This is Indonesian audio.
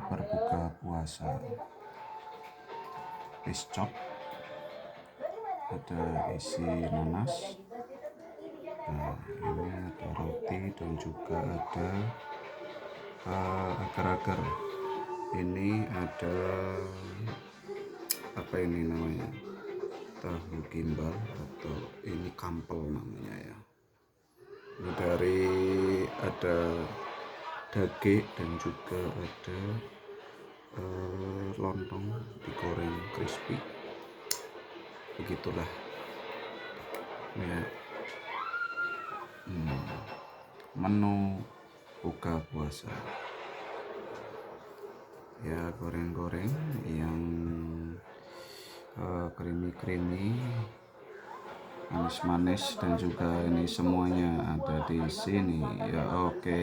berbuka puasa. Fish chop, ada isi nanas, nah ini ada roti dan juga ada agar-agar. Ini ada apa ini namanya, tahu gimbal atau ini kampel namanya ya. Ini dari ada daging dan juga ada lontong digoreng crispy, begitulah ya. Menu buka puasa ya, goreng-goreng yang creamy, manis-manis, dan juga ini semuanya ada di sini ya. Oke.